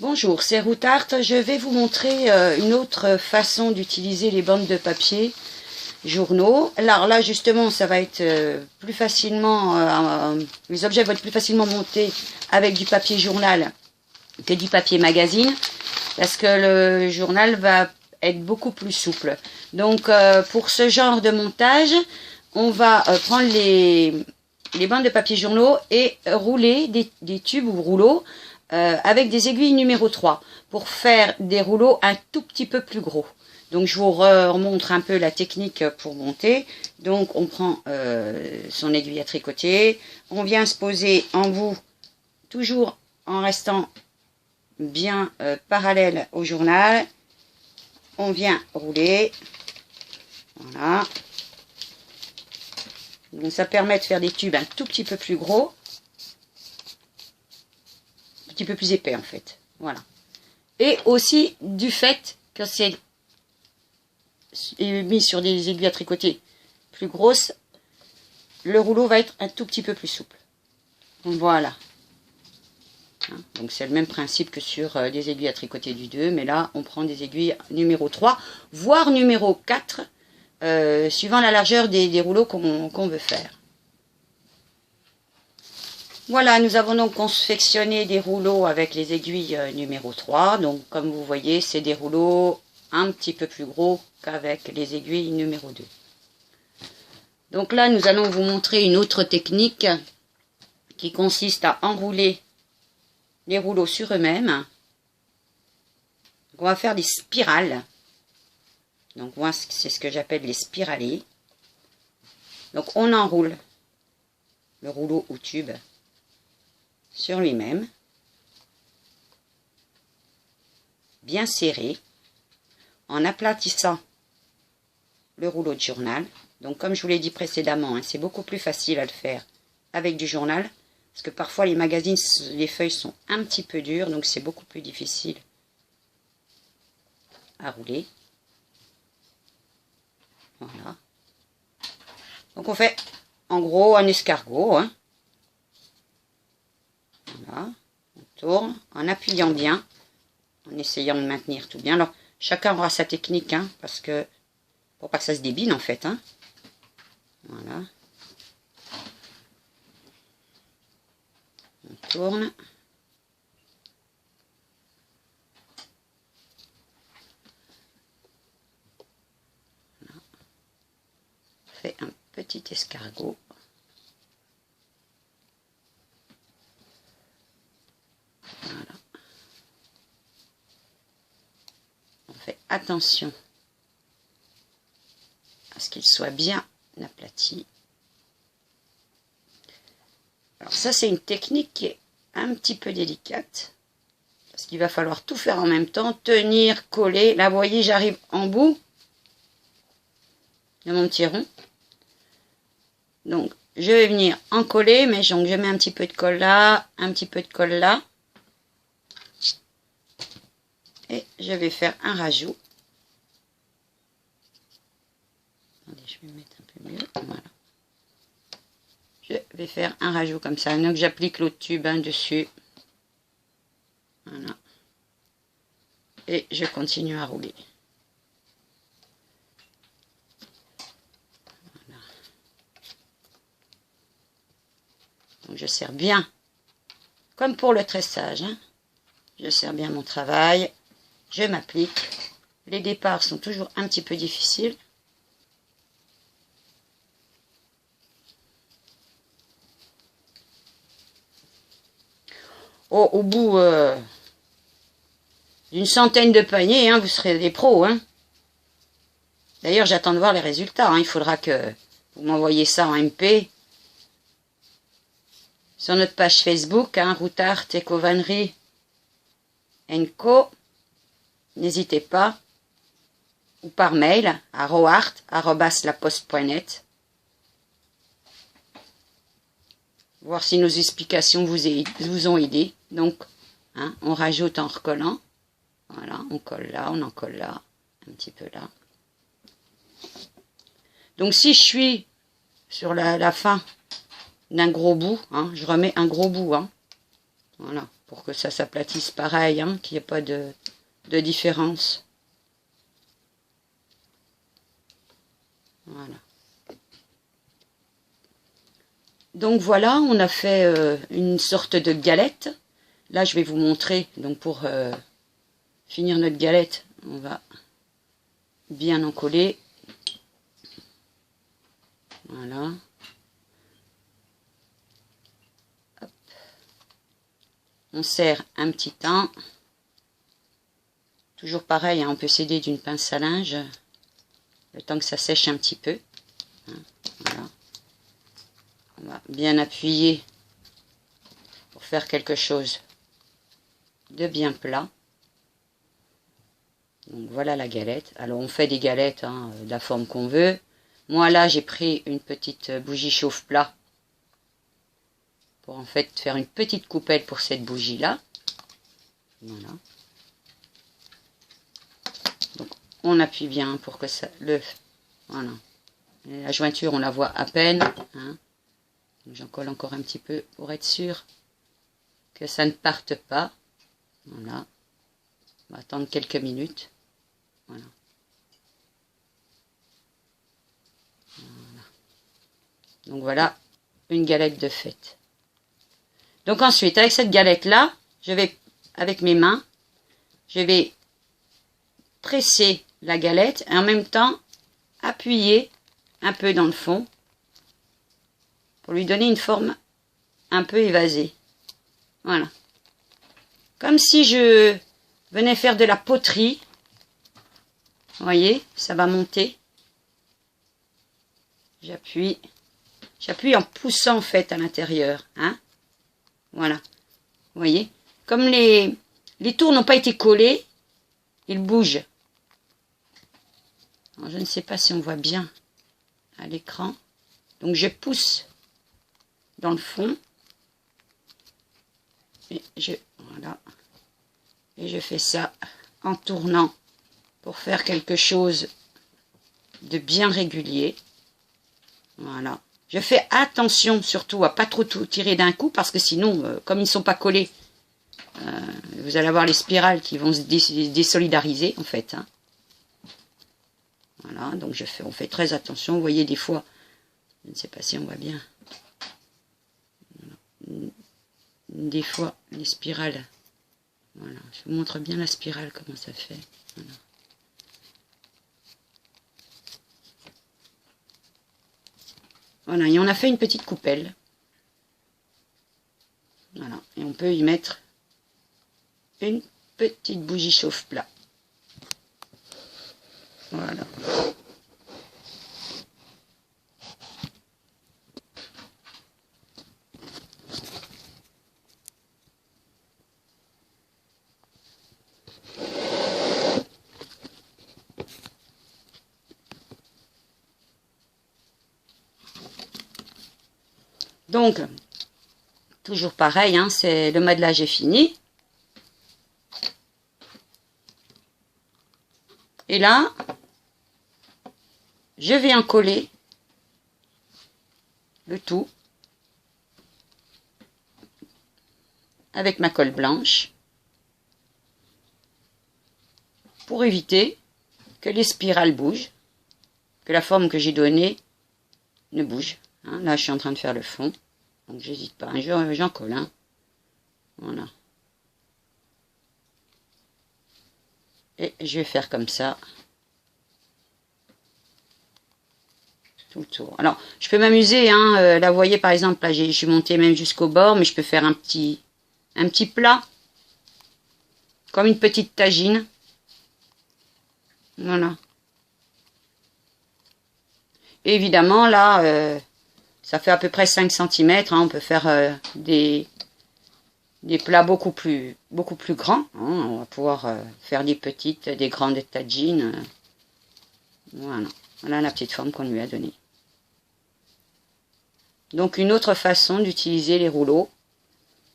Bonjour, c'est Ruth Art. Je vais vous montrer une autre façon d'utiliser les bandes de papier journaux. Alors là, justement, ça va être plus facilement, les objets vont être plus facilement montés avec du papier journal que du papier magazine, parce que le journal va être beaucoup plus souple. Donc, pour ce genre de montage, on va prendre les bandes de papier journaux et rouler des tubes ou rouleaux avec des aiguilles numéro 3 pour faire des rouleaux un tout petit peu plus gros. Donc je vous remontre un peu la technique pour monter. Donc on prend son aiguille à tricoter, on vient se poser en bout, toujours en restant bien parallèle au journal. On vient rouler, voilà. Donc ça permet de faire des tubes un tout petit peu plus gros, un petit peu plus épais en fait, voilà. Et aussi du fait que c'est mis sur des aiguilles à tricoter plus grosses, le rouleau va être un tout petit peu plus souple. Donc voilà. Donc c'est le même principe que sur des aiguilles à tricoter du 2, mais là on prend des aiguilles numéro 3, voire numéro 4, suivant la largeur des rouleaux qu'on veut faire. Voilà, nous avons donc confectionné des rouleaux avec les aiguilles numéro 3. Donc comme vous voyez, c'est des rouleaux un petit peu plus gros qu'avec les aiguilles numéro 2. Donc là, nous allons vous montrer une autre technique qui consiste à enrouler les rouleaux sur eux-mêmes. On va faire des spirales. Donc moi, c'est ce que j'appelle les spiralés. Donc on enroule le rouleau ou tube sur lui-même, bien serré, en aplatissant le rouleau de journal. Donc comme je vous l'ai dit précédemment, hein, c'est beaucoup plus facile à le faire avec du journal, parce que parfois les magazines, les feuilles sont un petit peu dures, donc c'est beaucoup plus difficile à rouler. Voilà. Donc on fait en gros un escargot, hein. Voilà, on tourne en appuyant bien, en essayant de maintenir tout bien. Alors, chacun aura sa technique, hein, parce que, pour pas que ça se débine en fait, hein. Voilà. On tourne. Voilà. On fait un petit escargot. Voilà. On fait attention à ce qu'il soit bien aplati. Alors ça, c'est une technique qui est un petit peu délicate, parce qu'il va falloir tout faire en même temps, tenir, coller. Là, vous voyez, j'arrive en bout de mon petit rond. Donc, je vais venir en coller, mais donc je mets un petit peu de colle là, un petit peu de colle là. Et je vais faire un rajout. Attendez, je vais mettre un peu mieux. Voilà. Je vais faire un rajout comme ça. Donc j'applique l'autre tube dessus. Voilà. Et je continue à rouler. Voilà. Donc je serre bien, comme pour le tressage, hein. Je serre bien mon travail. Je m'applique. Les départs sont toujours un petit peu difficiles. Oh, au bout d'une centaine de paniers, hein, vous serez des pros, hein. D'ailleurs, j'attends de voir les résultats, hein. Il faudra que vous m'envoyiez ça en MP sur notre page Facebook, hein, Ruth Art Eco Vannerie &Co. N'hésitez pas, ou par mail à roart@laposte.net. Voir si nos explications vous ont aidé. Donc, hein, on rajoute en recollant. Voilà, on colle là, on en colle là, un petit peu là. Donc, si je suis sur la fin d'un gros bout, hein, je remets un gros bout, hein. Voilà, pour que ça s'aplatisse pareil, hein, qu'il n'y ait pas de différence. Voilà. Donc voilà, on a fait une sorte de galette. Là, je vais vous montrer. Donc pour finir notre galette, on va bien en coller. Voilà. Hop. On serre un petit temps. Toujours pareil, hein, on peut s'aider d'une pince à linge. Le temps que ça sèche un petit peu. Hein, voilà. On va bien appuyer pour faire quelque chose de bien plat. Donc voilà la galette. Alors on fait des galettes hein, de la forme qu'on veut. Moi là j'ai pris une petite bougie chauffe-plat pour en fait faire une petite coupelle pour cette bougie là. Voilà. Donc on appuie bien pour que ça voilà. Et la jointure on la voit à peine. Hein. J'en colle encore un petit peu pour être sûr que ça ne parte pas. Voilà. On va attendre quelques minutes. Voilà. Voilà. Donc voilà une galette de fête. Donc ensuite, avec cette galette-là, je vais, avec mes mains, je vais presser la galette et en même temps appuyer un peu dans le fond pour lui donner une forme un peu évasée. Voilà. Comme si je venais faire de la poterie. Vous voyez, ça va monter. J'appuie. J'appuie en poussant en fait à l'intérieur. Hein. Voilà. Vous voyez, comme les tours n'ont pas été collés, ils bougent. Alors, je ne sais pas si on voit bien à l'écran. Donc je pousse dans le fond. Et voilà. Et je fais ça en tournant pour faire quelque chose de bien régulier. Voilà. Je fais attention surtout à pas trop tout tirer d'un coup parce que sinon, comme ils ne sont pas collés, vous allez avoir les spirales qui vont se désolidariser en fait. Hein. Voilà, donc on fait très attention. Vous voyez des fois, je ne sais pas si on voit bien. Voilà. Des fois, les spirales. Voilà, je vous montre bien la spirale, comment ça fait. Voilà. Voilà, et on a fait une petite coupelle. Voilà, et on peut y mettre une petite bougie chauffe-plat. Voilà. Donc, toujours pareil, hein, c'est le modelage est fini. Et là, je vais en coller le tout avec ma colle blanche pour éviter que les spirales bougent, que la forme que j'ai donnée ne bouge. Hein, là, je suis en train de faire le fond, donc j'hésite pas, j'en colle un. Voilà. Et je vais faire comme ça. Tout le tour. Alors, je peux m'amuser, hein. Là, vous voyez, par exemple, là, je suis montée même jusqu'au bord, mais je peux faire un petit plat. Comme une petite tagine. Voilà. Et évidemment, là, ça fait à peu près 5 cm. Hein, on peut faire des plats beaucoup plus grands. Hein, on va pouvoir faire des grandes tagines. Voilà. Voilà la petite forme qu'on lui a donnée. Donc une autre façon d'utiliser les rouleaux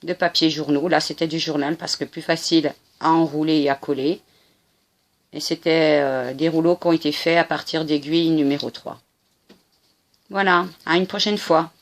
de papier journaux. Là c'était du journal parce que plus facile à enrouler et à coller. Et c'était des rouleaux qui ont été faits à partir d'aiguille numéro 3. Voilà, à une prochaine fois.